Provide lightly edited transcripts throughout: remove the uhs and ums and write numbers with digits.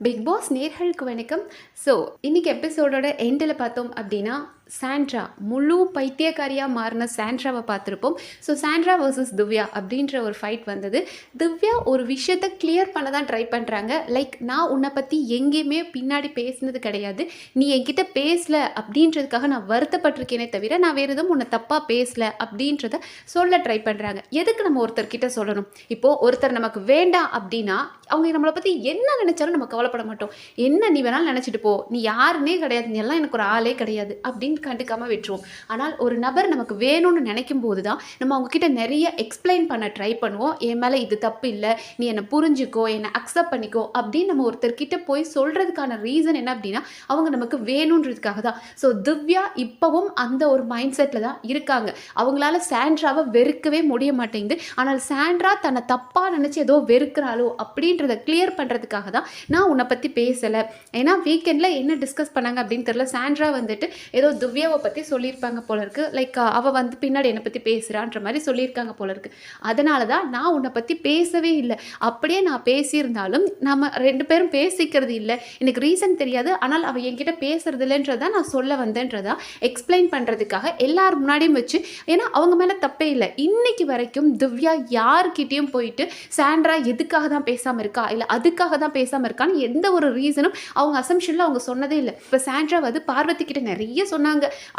Big pass நேர்களுக்கு வணக்கம். So இன்னைக்கு எபிசோடோட எண்டில் பார்த்தோம் அப்படின்னா சாண்ட்ரா முழு பைத்தியக்காரியாக மாறின சாண்ட்ராவை பார்த்துருப்போம். ஸோ சாண்ட்ரா வர்சஸ் திவ்யா அப்படின்ற ஒரு ஃபைட் வந்தது. திவ்யா ஒரு விஷயத்தை கிளியர் பண்ண தான் ட்ரை பண்ணுறாங்க. லைக், நான் உன்னை பற்றி எங்கேயுமே பின்னாடி பேசினது கிடையாது, நீ என்கிட்ட பேசலை அப்படின்றதுக்காக நான் வருத்தப்பட்டிருக்கேனே தவிர நான் வேறு எதுவும் உன்னை தப்பாக பேசலை அப்படின்றத சொல்ல ட்ரை பண்ணுறாங்க. எதுக்கு நம்ம ஒருத்தர்கிட்ட சொல்லணும்? இப்போது ஒருத்தர் நமக்கு வேண்டாம் அப்படின்னா அவங்க நம்மளை பற்றி என்ன நினச்சாலும் நம்ம கவலைப்பட மாட்டோம். என்ன நீ வேணாலும் நினச்சிட்டு போ, நீ யாருன்னே கிடையாது, நீ எல்லாம் எனக்கு ஒரு ஆளே கிடையாது அப்படின்னு கண்டுக்காமல் விட்டுருவோம். ஆனால் ஒரு நபர் நமக்கு வேணும்னு நினைக்கும் போது தான் நம்ம அவங்கக்கிட்ட நிறைய எக்ஸ்பிளைன் பண்ண ட்ரை பண்ணுவோம். என் மேலே இது தப்பு இல்லை, நீ என்னை புரிஞ்சுக்கோ, என்னை அக்செப்ட் பண்ணிக்கோ அப்படின்னு நம்ம ஒருத்தர்கிட்ட போய் சொல்கிறதுக்கான ரீசன் என்ன அப்படின்னா அவங்க நமக்கு வேணுன்றதுக்காக தான். ஸோ திவ்யா இப்போவும் அந்த ஒரு மைண்ட் செட்டில் தான் இருக்காங்க. அவங்களால சாண்ட்ராவை வெறுக்கவே முடிய மாட்டேங்குது. ஆனால் சாண்ட்ரா தன்னை தப்பாக நினச்சி ஏதோ வெறுக்கிறாளோ அப்படின்றத கிளியர் பண்ணுறதுக்காக தான் நான் உன்னை பற்றி பேசலை. ஏன்னா வீக்கெண்டில் என்ன டிஸ்கஸ் பண்ணாங்க அப்படின்னு தெரியல. சாண்ட்ரா வந்துட்டு ஏதோ திவ்யாவை பற்றி சொல்லியிருப்பாங்க போல இருக்குது. லைக், அவள் வந்து பின்னாடி என்னை பற்றி பேசுகிறான்ற மாதிரி சொல்லியிருக்காங்க போல இருக்குது. அதனால தான் நான் உன்னை பற்றி பேசவே இல்லை. அப்படியே நான் பேசியிருந்தாலும் நம்ம ரெண்டு பேரும் பேசிக்கிறது இல்லை, எனக்கு ரீசன் தெரியாது, ஆனால் அவள் என்கிட்ட பேசுறது இல்லைன்றதா நான் சொல்ல வந்தேன்றதா எக்ஸ்பிளைன் பண்ணுறதுக்காக எல்லாரும் முன்னாடியும் வச்சு. ஏன்னா அவங்க மேலே தப்பே இல்லை. இன்னைக்கு வரைக்கும் திவ்யா யார்கிட்டையும் போயிட்டு சாண்ட்ரா எதுக்காக தான் பேசாமல் இருக்கா, இல்லை அதுக்காக தான் பேசாமல் இருக்கான்னு எந்த ஒரு ரீசனும் அவங்க அசம்ஷனில் அவங்க சொன்னதே இல்லை. இப்போ சாண்ட்ரா வந்து பார்வதி கிட்ட நிறைய சொன்னாங்க.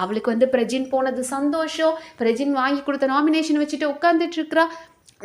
அவளுக்கு வந்து பிரஜின் போனது சந்தோஷம், பிரஜின் வாங்கி கொடுத்த நாமினேஷன் வச்சுட்டு உட்காந்துட்டு இருக்கிறா,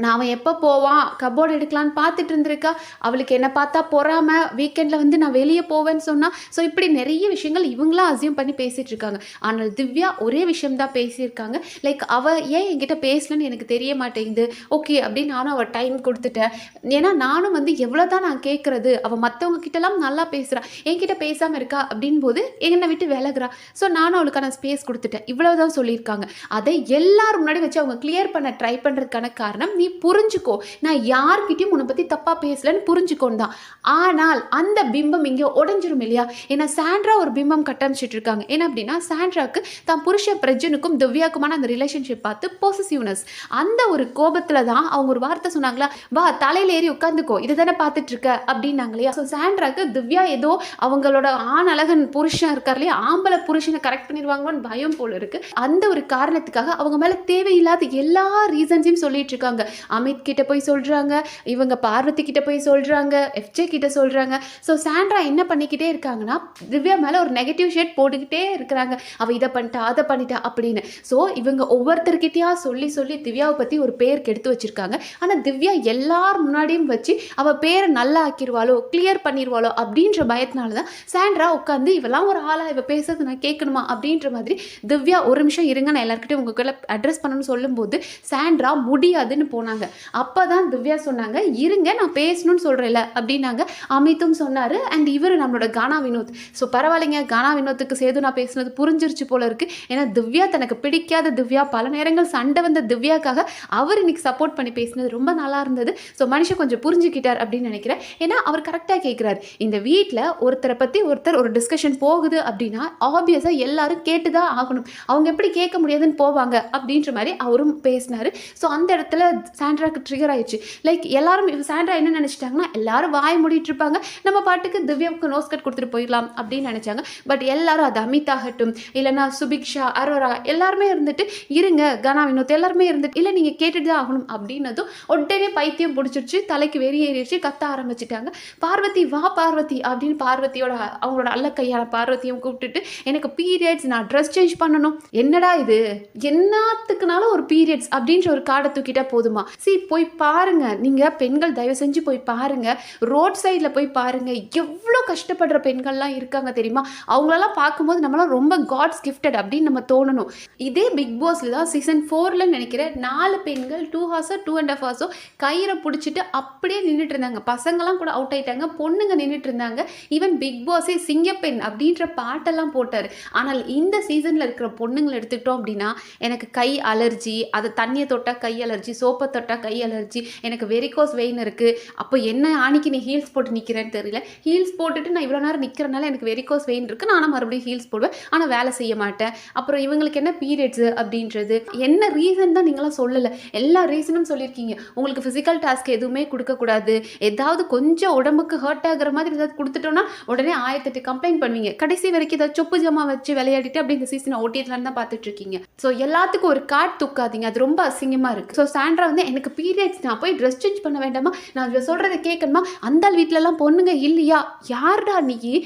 நான் அவன் எப்போ போவான் கபோர்டு எடுக்கலான்னு பார்த்துட்டு இருந்திருக்கா, அவளுக்கு என்னை பார்த்தா பொறாமல் வீக்கெண்டில் வந்து நான் வெளியே போவேன்னு சொன்னால். ஸோ இப்படி நிறைய விஷயங்கள் இவங்களாம் அசியூம் பண்ணி பேசிகிட்டு இருக்காங்க. ஆனால் திவ்யா ஒரே விஷயம்தான் பேசியிருக்காங்க. லைக், அவள் ஏன் என்கிட்ட பேசலன்னு எனக்கு தெரிய மாட்டேங்குது, ஓகே அப்படின்னு நானும் அவள் டைம் கொடுத்துட்டேன். ஏன்னா நானும் வந்து எவ்வளோ தான் நான் கேட்குறது, அவள் மற்றவங்க கிட்டலாம் நல்லா பேசுகிறா, என்கிட்ட பேசாமல் இருக்கா அப்படின் போது என்னை விட்டு விலகுறா. ஸோ நானும் அவளுக்கான ஸ்பேஸ் கொடுத்துட்டேன், இவ்வளவுதான் சொல்லியிருக்காங்க. அதை எல்லாரும் முன்னாடி வச்சு அவங்க கிளியர் பண்ண ட்ரை பண்ணுறதுக்கான காரணம், நீ புரிஞ்சுக்கோ, நான் யார்கிட்டையும் உன்னை பற்றி தப்பாக பேசலன்னு புரிஞ்சுக்கோன்னு தான். ஆனால் அந்த பிம்பம் இங்கே உடஞ்சிரும் இல்லையா? ஏன்னா சாண்ட்ரா ஒரு பிம்பம் கட்டமைச்சிட்டு இருக்காங்க. என்ன அப்படின்னா சாண்ட்ராக்கு தான் புருஷ பிரஜனுக்கும் திவ்யாக்குமான அந்த ரிலேஷன்ஷிப் பார்த்து பொசசிவ்னஸ், அந்த ஒரு கோபத்தில் தான் அவங்க ஒரு வார்த்தை சொன்னாங்களா, வா தலையில் ஏறி உட்காந்துக்கோ, இதை தானே பார்த்துட்டு இருக்க அப்படின்னாங்க இல்லையா? ஸோ சாண்ட்ராக்கு திவ்யா ஏதோ அவங்களோட ஆண் அழகன் புருஷன் இருக்கார் இல்லையா, ஆம்பளை புருஷனை கரெக்ட் பண்ணிடுவாங்கன்னு பயம் போல இருக்கு. அந்த ஒரு காரணத்துக்காக அவங்க மேலே தேவையில்லாத எல்லா ரீசன்ஸையும் சொல்லிட்டு இருக்காங்க. அமித் கிட்ட போய் சொல்றாங்க, இவங்க பார்வதி கிட்ட போய் சொல்றாங்க, எஃப்ஜே கிட்ட சொல்றாங்க. ஸோ சாண்ட்ரா என்ன பண்ணிக்கிட்டே இருக்காங்கன்னா திவ்யா மேலே ஒரு நெகட்டிவ் ஷேட் போட்டுக்கிட்டே இருக்கிறாங்க, அவள் இதை பண்ணிட்டா அதை பண்ணிட்டா அப்படின்னு. ஸோ இவங்க ஒவ்வொருத்தர்கிட்டயா சொல்லி சொல்லி திவ்யாவை பற்றி ஒரு பேர் கெடுத்து வச்சிருக்காங்க. ஆனால் திவ்யா எல்லார் முன்னாடியும் வச்சு அவள் பேரை நல்லா ஆக்கிடுவாளோ, கிளியர் பண்ணிடுவாளோ அப்படின்ற பயத்தினால தான் சாண்ட்ரா உட்காந்து இவெல்லாம் ஒரு ஆளா, இவ பேசுறது நான் கேட்கணுமா அப்படின்ற மாதிரி. திவ்யா ஒரு நிமிஷம் இருங்க, நான் எல்லாருக்கிட்டையும் உங்களுக்குள்ள அட்ரஸ் பண்ணணும்னு சொல்லும்போது சாண்ட்ரா முடியாதுன்னு போனாங்க. அப்போ தான் திவ்யா சொன்னாங்க, இருங்க நான் பேசணும்னு சொல்கிறேன்ல அப்படின்னாங்க. அமித்தும் சொன்னார், அண்ட் இவர் நம்மளோட கானா வினோத். ஸோ பரவாயில்லைங்க, கானா வினோத்துக்கு சேது நான் பேசுனது புரிஞ்சிருச்சு போல இருக்குது. ஏன்னா திவ்யா தனக்கு பிடிக்காத திவ்யா, பல நேரங்கள் சண்டை வந்த திவ்யாக்காக அவர் இன்னைக்கு சப்போர்ட் பண்ணி பேசினது ரொம்ப நல்லா இருந்தது. ஸோ மனுஷன் கொஞ்சம் புரிஞ்சுக்கிட்டார் அப்படின்னு நினைக்கிறேன். ஏன்னா அவர் கரெக்டாக கேட்குறாரு, இந்த வீட்டில் ஒருத்தரை பற்றி ஒருத்தர் ஒரு டிஸ்கஷன் போகுது அப்படின்னா ஆப்வியஸாக எல்லாரும் கேட்டு தான் ஆகணும், அவங்க எப்படி கேட்க முடியாதுன்னு போவாங்க அப்படின்ற மாதிரி அவரும் பேசினார். ஸோ அந்த இடத்துல சாண்ட்ராக்கு ட்ரிகர் ஆயிடுச்சு. லைக், எல்லாரும் சாண்ட்ரா என்ன நினச்சிட்டாங்கன்னா எல்லாரும் வாய் மூடிட்டு இருப்பாங்க, நம்ம பாட்டுக்கு திவ்யாவுக்கு நோஸ் கட் கொடுத்துட்டு போயிடலாம் அப்படின்னு நினச்சாங்க. பட் எல்லாரும், அது அமித் ஆகட்டும், இல்லைனா சுபிக்ஷா, அரோரா, எல்லாருமே இருந்துட்டு இருங்க, கனா வினோத் எல்லாருமே இருந்துட்டு இல்லை நீங்கள் கேட்டுட்டு தான் ஆகணும் அப்படின்னதும் உடனே பைத்தியம் பிடிச்சிருச்சு, தலைக்கு வெறியேறிடுச்சு, கத்த ஆரம்பிச்சிட்டாங்க. பார்வதி வா பார்வதி அப்படின்னு பார்வதியோட அவங்களோட அல்ல கையான பார்வதியும் கூப்பிட்டுட்டு, எனக்கு பீரியட்ஸ், நான் ட்ரெஸ் சேஞ்ச் பண்ணணும். என்னடா இது, என்னத்துக்குனாலும் ஒரு பீரியட்ஸ் அப்படின்ற ஒரு கார்டை தூக்கிட்டா போதுமா? போய் பாருங்க, நீங்க பெண்கள் தயவு செஞ்சு போய் பாருங்க, ரோட் சைடில் போய் பாருங்க, எவ்வளோ கஷ்டப்படுற பெண்கள்லாம் இருக்காங்க தெரியுமா? அவங்களெல்லாம் பார்க்கும்போது நம்மளாம் ரொம்ப காட்ஸ் கிஃப்டட் அப்படின்னு நம்ம தோணணும். இதே பிக் பாஸ்ல தான் சீசன் 4ல நினைக்கிறேன் 4 பெண்கள் 2 ஹார்ஸோ 2.5 ஹார்ஸோ கயிறை பிடிச்சிட்டு அப்படியே நின்றுட்டு இருந்தாங்க. பசங்களாம் கூட அவுட் ஆயிட்டாங்க, பொண்ணுங்க நின்றுட்டு இருந்தாங்க. ஈவன் பிக் பாஸே சிங்கப்பெண் அப்படின்ற பாட்டெல்லாம் போட்டார். ஆனால் இந்த சீசனில் இருக்கிற பொண்ணுங்களை எடுத்துக்கிட்டோம் அப்படின்னா எனக்கு கை அலர்ஜி, அதை தண்ணியை தொட்டால் கை அலர்ஜி, சோப்பை தொட்டா கை அலர்ஜி, எனக்கு வெரிகோஸ் வெயின் இருக்குது, அப்போ என்ன ஆணிக்கு நீ ஹீல்ஸ் போட்டு நிற்கிறேன்னு தெரியல, ஹீல்ஸ் போட்டுட்டு நான் இவ்வளோ நேரம் நிற்கிறனால எனக்கு வெரிகோஸ் வெயின் இருக்குது, நான் மறுபடியும் ஹீல்ஸ் போடுவேன், ஆனால் வேலை செய்ய மாட்டேன், அப்புறம் இவங்களுக்கு என்ன பீரியட்ஸு அப்படின்றது என்ன ரீசன் தான் நீங்களாம் சொல்லலை, எல்லா ரீசனும் சொல்லியிருக்கீங்க. உங்களுக்கு ஃபிசிக்கல் டாஸ்க் எதுவுமே கொடுக்கக்கூடாது, ஏதாவது கொஞ்சம் உடம்புக்கு ஹர்ட் ஆகுற மாதிரி ஏதாவது கொடுத்துட்டோன்னா உடனே 1008 கம்ப்ளைண்ட் பண்ணுவீங்க. கடைசி வரைக்கும் ஏதாவது சொப்பு ஜமா வச்சு விளையாடிட்டு அப்படி இந்த சீசனை ஓட்டிடலான்னு தான் பார்த்துட்டு இருக்கீங்க. ஸோ எல்லாத்துக்கும் ஒரு கார்டு தூக்காதீங்க, அது ரொம்ப அசிங்கமாக இருக்குது. ஸோ சாண்ட்ரா வந்து எனக்கு பீரியட்ஸ், நான் போய் ட்ரெஸ் சேஞ்ச் பண்ண வேண்டாமா, நான் இதை சொல்கிறத கேட்கணுமா, அந்த வீட்டிலலாம் பொண்ணுங்க இல்லையா, யார்டா நீ,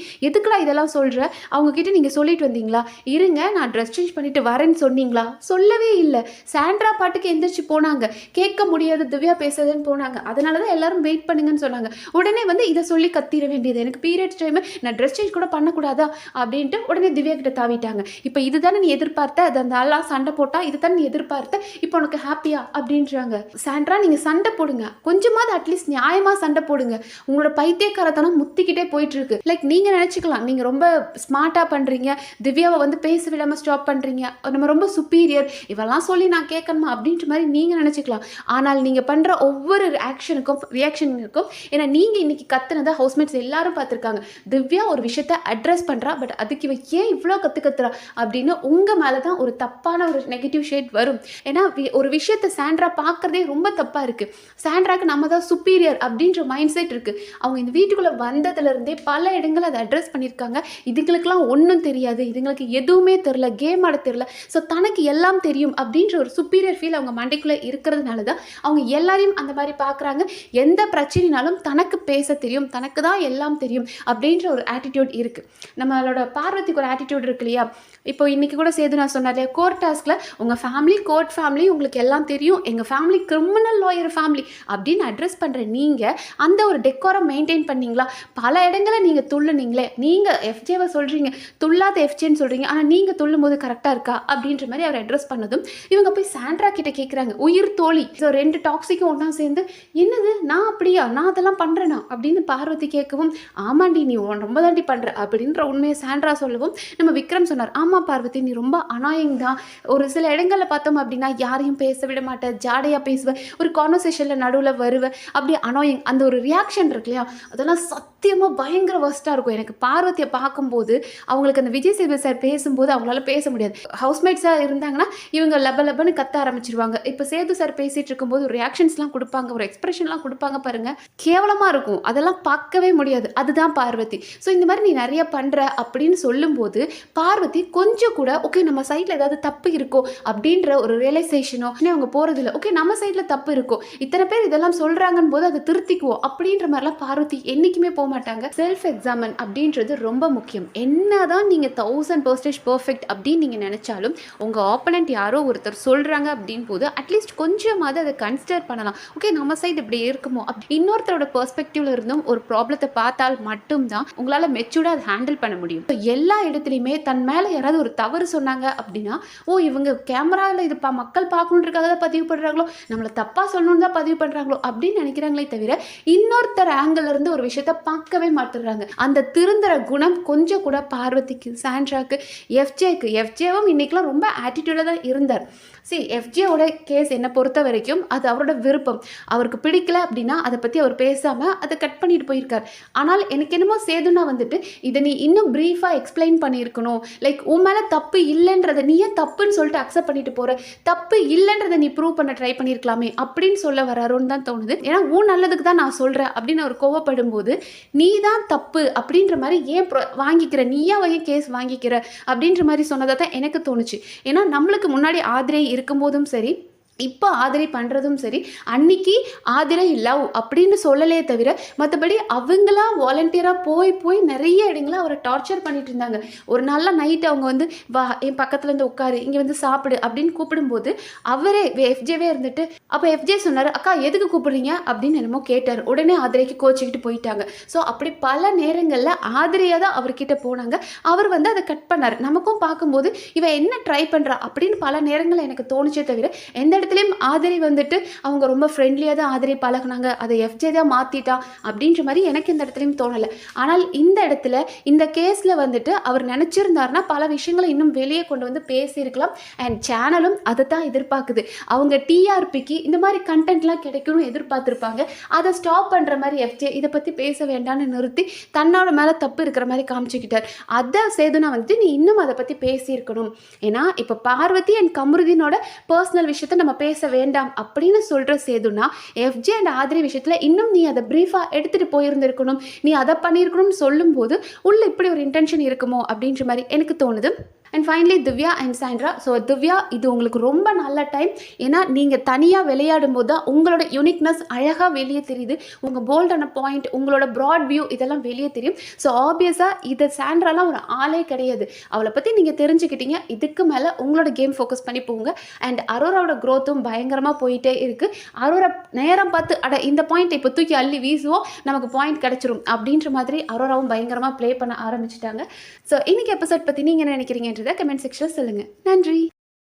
எதுக்குடா இதெல்லாம் சொல்கிற, அவங்கக்கிட்ட நீங்கள் சொல்லிட்டு வந்தீங்களா, இருங்க நான் ட்ரெஸ் சேஞ்ச் பண்ணிட்டு வரேன்னு சொன்னீங்களா, சொல்லவே இல்லை. சாண்ட்ரா பாட்டுக்கு எந்திரிச்சு போனாங்க, கேட்க முடியாது திவ்யா பேசுறதுன்னு போனாங்க, அதனால தான் எல்லாரும் வெயிட் பண்ணுங்கன்னு சொன்னாங்க. உடனே வந்து இதை சொல்லி கத்திர வேண்டியது, எனக்கு பீரியட்ஸ் டைம் நான் ட்ரெஸ் சேஞ்ச் கூட பண்ணக்கூடாதா அப்படின்ட்டு உடனே திவ்யா கிட்ட தாவிட்டாங்க. இப்போ இதுதானே நீ எதிர்பார்த்த, அது அந்த ஆளா சண்டை போட்டா இதுதானே நீ எதிர்பார்த்த, இப்போ உனக்கு ஹாப்பியா அப்படின்றாங்க. சாண்ட்ரா நீங்க சண்டை போடுங்க, கொஞ்சமாவது அட்லீஸ்ட் நியாயமா சண்டை போடுங்க, உங்களோட பைத்தியக்காரத்தனம் முத்திக்கிட்டே போயிட்டு இருக்கு. லைக் நீங்க நினைச்சுக்கலாம் நீங்க ரொம்ப ஸ்மார்ட்டா பண்றீங்க, திவ்யாவை வந்து பேச விடாம ஸ்டாப் பண்றீங்க, நம்ம ரொம்ப சுப்பீரியர், இவெல்லாம் சொல்லி நான் கேட்கணுமா அப்படின்ற மாதிரி நீங்க நினைச்சுக்கலாம். ஆனால் நீங்க பண்ற ஒவ்வொரு ஆக்ஷனுக்கும் ரியாக்ஷனுக்கும், ஏன்னா நீங்க இன்னைக்கு கத்துனதை ஹவுஸ்மேட்ஸ் எல்லாரும் பார்த்துருக்காங்க, திவ்யா ஒரு விஷயத்த அட்ரஸ் பண்றா, பட் அதுக்கு இவ ஏன் இவ்வளோ கத்துறா அப்படின்னு உங்க மேலதான் ஒரு தப்பான ஒரு நெகட்டிவ் ஷேட் வரும். ஏன்னா ஒரு விஷயத்தை சாண்ட்ரா பார்க்கறதே ரொம்ப தப்பா இருக்கு. சாண்ட்ராக்கு நம்ம தான் சுப்பீரியர் அப்படின்ற மைண்ட் செட் இருக்கு. அவங்க இந்த வீட்டுக்குள்ள வந்ததுல இருந்தே பல இடங்கள் அதை அட்ரஸ் பண்ணியிருக்காங்க. இதுங்களுக்குலாம் ஒன்றும் தெரியாது, இதுங்களுக்கு எதுவுமே தெரியல, கேம் ஆட தெரியல, ஸோ தனக்கு எல்லாம் தெரியும் அப்படின்ற ஒரு சுப்பீரியர் ஃபீல் அவங்க மண்டைக்குள்ள இருக்கிறதுனால தான் அவங்க எல்லாரையும் அந்த மாதிரி பார்க்குறாங்க. எந்த பிரச்சனைனாலும் தனக்கு பேச தெரியும், தனக்கு தான் எல்லாம் தெரியும் அப்படின்ற ஒரு ஆட்டிடியூட் இருக்கு. நம்மளோட பார்வதிக்கு ஒரு ஆட்டிடியூட் இருக்கு இல்லையா. இப்போ இன்னைக்கு கூட சேது நான் சொன்னேன் இல்லையா, கோர்ட் டாஸ்க்ல உங்க ஃபேமிலி கோர்ட் ஃபேமிலி உங்களுக்கு எல்லாம் தெரியும், எங்க ஃபேமிலி கிரிமினல் லாயர் ஃபேமிலி அப்படின்னு அட்ரஸ் பண்ற நீங்க அந்த ஒரு டெக்கோரம் மெயின்டைன் பண்ணீங்களா? பல இடங்களை நீங்க துள்ளுனீங்களே, நீங்க எஃப்ஜேவை சொல்றீங்க, துள்ளாத எஃப்ஜேன்னு சொல்றீங்க, ஆனா நீங்க துள்ளும் போது கரெக்டா இருக்கா அப்படின்ற மாதிரி அவர் அட்ரஸ் பண்ணதும் இவங்க போய் சாண்ட்ரா கிட்ட கேட்குறாங்க, உயிர் தோழி, ஸோ 2 டாக்ஸிக்கும் ஒன்றா சேர்ந்து என்னது நான் அப்படியா, நான் அதெல்லாம் பண்றேனா அப்படின்னு பார்வதி கேட்கவும், ஆமாண்டி நீ ரொம்ப தாண்டி பண்ற அப்படின்ற உண்மையை சாண்ட்ரா சொல்லவும் நம்ம விக்ரம் சொன்னார், ஆமா பார்வதி நீ ரொம்ப அனாயிங் தான், ஒரு சில இடங்களில் பார்த்தோம் அப்படின்னா யாரையும் பேச விட மாட்டேன், ஜாடையா பேசுவேன், ஒரு கான்வர்சேஷனில் நடுவில் வருவேன், அப்படி அனாயிங் அந்த ஒரு ரியாக்ஷன் இருக்கு இல்லையா, அதெல்லாம் சத்தியமாக பயங்கர வர்ஸ்ட்டாக இருக்கும். எனக்கு பார்வதியை பார்க்கும்போது அவங்களுக்கு அந்த விஜய் சேதுபதி சார் பேசும்போது அவங்களால பேச முடியாது. ஹவுஸ்மேட்ஸாக இருந்தாங்கன்னா இவங்க லெபன்னு கத்த ஆரம்பிச்சிருவாங்க. இப்போ சேது சார் பேசிட்டு இருக்கும்போது ஒரு ரியாக்ஷன்ஸ்லாம் கொடுப்பாங்க, ஒரு எக்ஸ்பிரஷன்லாம் கொடுப்பாங்க பாருங்க, கேவலமாக இருக்கும், அதெல்லாம் பார்க்கவே முடியாது. அதுதான் பார்வதி. ஸோ இந்த மாதிரி நீ நிறைய பண்ணுற அப்படின்னு சொல்லும்போது பார்வதி கொஞ்சம் கூட ஓகே நம்ம சைடில் ஏதாவது தப்பு இருக்கோ அப்படின்ற ஒரு ரியலைசேஷனோ அவங்க போகிறதில்ல. ஓகே நம்ம சைடில் தப்பு இருக்கோ, இத்தனை பேர் இதெல்லாம் சொல்கிறாங்கன்னு போது அதை திருத்திக்குவோம் அப்படின்ற மாதிரிலாம் பார்வதி என்றைக்குமே போக மாட்டாங்க. செல்ஃப் எக்ஸாமன் அப்படின்றது ரொம்ப முக்கியம். என்னதான் நீங்கள் 1000% பர்ஃபெக்ட் அப்படின்னு நீங்கள் நினச்சாலும் உங்கள் ஆப்பனண்ட் யாரோ ஒருத்தர் சொல்கிறாங்க அப்படின் போது அட்லீஸ்ட் கொஞ்சமாவது அதை கன்சிடர் பண்ணலாம். ஓகே நம்ம சைடு இப்படி இருக்குமோ அப்படி இன்னொருத்தரோட பெர்ஸ்பெக்டிவ்ல இருந்தும் ஒரு ப்ராப்ளத்தை பார்த்தால் மட்டும்தான் உங்களால் மெச்சூர்டாக அதை ஹேண்டில் பண்ண முடியும். எல்லா இடத்துலையுமே தன் மேலே யாராவது ஒரு தவறு சொன்னாங்க அப்படின்னா, ஓ இவங்க கேமராவில் இது மக்கள் பார்க்கணுன்றதுக்காக தான் பதிவு பண்ணுறாங்களோ, நம்மளை தப்பாக சொல்லணும்னு தான் பதிவு பண்ணுறாங்களோ அப்படின்னு நினைக்கிறாங்களே தவிர இன்னொருத்தர் ஆங்கிள் இருந்து ஒரு விஷயத்த பார்க்கவே மாட்டுறாங்க. அந்த திருந்துற குணம் கொஞ்சம் கூட பார்வதிக்கு, சாண்ட்ராக்கு, எஃப்ஜேவும் இன்னைக்கெல்லாம் ரொம்ப ஆட்டிடியூடாக தான் இருந்தார். எஃப்ஜேவோட கேஸ் என்னை பொறுத்த வரைக்கும் அது அவரோட விருப்பம், அவருக்கு பிடிக்கல அப்படின்னா அதை பற்றி அவர் பேசாமல் அதை கட் பண்ணிட்டு போயிருக்கார். ஆனால் எனக்கு என்னமோ சேதுனா வந்துட்டு இதை நீ இன்னும் ப்ரீஃபாக எக்ஸ்பிளைன் பண்ணியிருக்கணும், லைக் உன் மேலே தப்பு இல்லைன்றதை நீ ஏன் தப்புன்னு சொல்லிட்டு அக்செப்ட் பண்ணிட்டு போகிற, தப்பு இல்லைன்றதை நீ ப்ரூவ் பண்ண ட்ரை பண்ணியிருக்கலாமே அப்படின்னு சொல்ல வராரோன்னு தான் தோணுது. ஏன்னா உன் நல்லதுக்கு தான் நான் சொல்கிறேன் அப்படின்னு அவர் கோவப்படும் போது நீ தான் தப்பு அப்படின்ற மாதிரி ஏன் வாங்கிக்கிற, நீயா ஏன் கேஸ் வாங்கிக்கிற அப்படின்ற மாதிரி சொன்னதை தான் எனக்கு தோணுச்சு. ஏன்னா நம்மளுக்கு முன்னாடி ஆதிரை இருக்கும்போதும் சரி, இப்போ ஆதிரை பண்ணுறதும் சரி, அன்னைக்கு ஆதிரை லவ் அப்படின்னு சொல்லலையே தவிர மற்றபடி அவங்களா வாலண்டியராக போய் நிறைய இடங்கள அவரை டார்ச்சர் பண்ணிட்டு இருந்தாங்க. ஒரு நல்ல நைட்டு அவங்க வந்து வா என் பக்கத்தில் இருந்து உட்காரு, இங்கே வந்து சாப்பிடு அப்படின்னு கூப்பிடும்போது அவரே எஃப்ஜேவே இருந்துட்டு, அப்போ எஃப்ஜே சொன்னார் அக்கா எதுக்கு கூப்பிடுறீங்க அப்படின்னு என்னமோ கேட்டார். உடனே ஆதிரைக்கு கோச்சிக்கிட்டு போயிட்டாங்க. ஸோ அப்படி பல நேரங்களில் ஆதிரையாக தான் அவர்கிட்ட போனாங்க, அவர் வந்து அதை கட் பண்ணார். நமக்கும் பார்க்கும்போது இவன் என்ன ட்ரை பண்ணுறா அப்படின்னு பல நேரங்களில் எனக்கு தோணுச்சே தவிர எந்த இடத்துலையும் ஆதிரை வந்துட்டு அவங்க ரொம்ப ஃப்ரெண்ட்லியாக தான் ஆதிரை பழகுனாங்க, அதை எஃப்ஜே தான் மாற்றிட்டா அப்படின்ற மாதிரி எனக்கு இந்த இடத்துலையும் தோணலை. ஆனால் இந்த இடத்துல இந்த கேஸில் வந்துட்டு அவர் நினச்சிருந்தாருன்னா பல விஷயங்களை இன்னும் வெளியே கொண்டு வந்து பேசியிருக்கலாம். அண்ட் சேனலும் அதை தான் எதிர்பார்க்குது. அவங்க டிஆர்பிக்கு இந்த மாதிரி கண்டென்ட்லாம் கிடைக்கணும்னு எதிர்பார்த்துருப்பாங்க. அதை ஸ்டாப் பண்ணுற மாதிரி எஃப்ஜே இதை பற்றி பேச வேண்டாம்னு நிறுத்தி தன்னோட மேலே தப்பு இருக்கிற மாதிரி காமிச்சிக்கிட்டார். அதை சேதுனா வந்துட்டு நீ இன்னும் அதை பற்றி பேசியிருக்கணும். ஏன்னா இப்போ பார்வதி அண்ட் கமருதீனோட பர்சனல் விஷயத்தை நம்ம பேச வேண்டாம் அப்படின்னு சொல்கிற சேதுனா எஃப்ஜே அண்ட் ஆதிரி விஷயத்தில் இன்னும் நீ அதை ப்ரீஃபாக எடுத்துகிட்டு போயிருந்திருக்கணும், நீ அதை பண்ணியிருக்கணும்னு சொல்லும்போது உள்ள இப்படி ஒரு இன்டென்ஷன் இருக்குமோ அப்படின்ற மாதிரி எனக்கு தோணுது. And finally Divya and Sandra. So Divya, இது உங்களுக்கு ரொம்ப நல்ல டைம். ஏன்னா நீங்கள் தனியாக விளையாடும் போது தான் உங்களோட யூனிக்னஸ் அழகாக வெளியே தெரியுது. உங்கள் போல்டான பாயிண்ட், உங்களோட ப்ராட் வியூ இதெல்லாம் வெளியே தெரியும். ஸோ ஆப்வியஸாக இது சாண்ட்ராலாம் ஒரு ஆளே கிடையாது. அவளை பற்றி நீங்கள் தெரிஞ்சுக்கிட்டீங்க. இதுக்கு மேலே உங்களோட கேம் ஃபோக்கஸ் பண்ணி போங்க. அண்ட் அரோராவோட க்ரோத்தும் பயங்கரமாக போயிட்டே இருக்குது. அரோரா நேரம் பார்த்து இந்த பாயிண்ட் இப்போ தூக்கி அள்ளி வீசுவோம், நமக்கு பாயிண்ட் கிடச்சிரும் அப்படின்ற மாதிரி அரோராவும் பயங்கரமாக ப்ளே பண்ண ஆரம்பிச்சிட்டாங்க. ஸோ இன்னைக்கு எபிசோட் பற்றி நீங்கள் என்ன நினைக்கிறீங்கன்றதை கமெண்ட் செக்ஷனில் சொல்லுங்கள். நன்றி.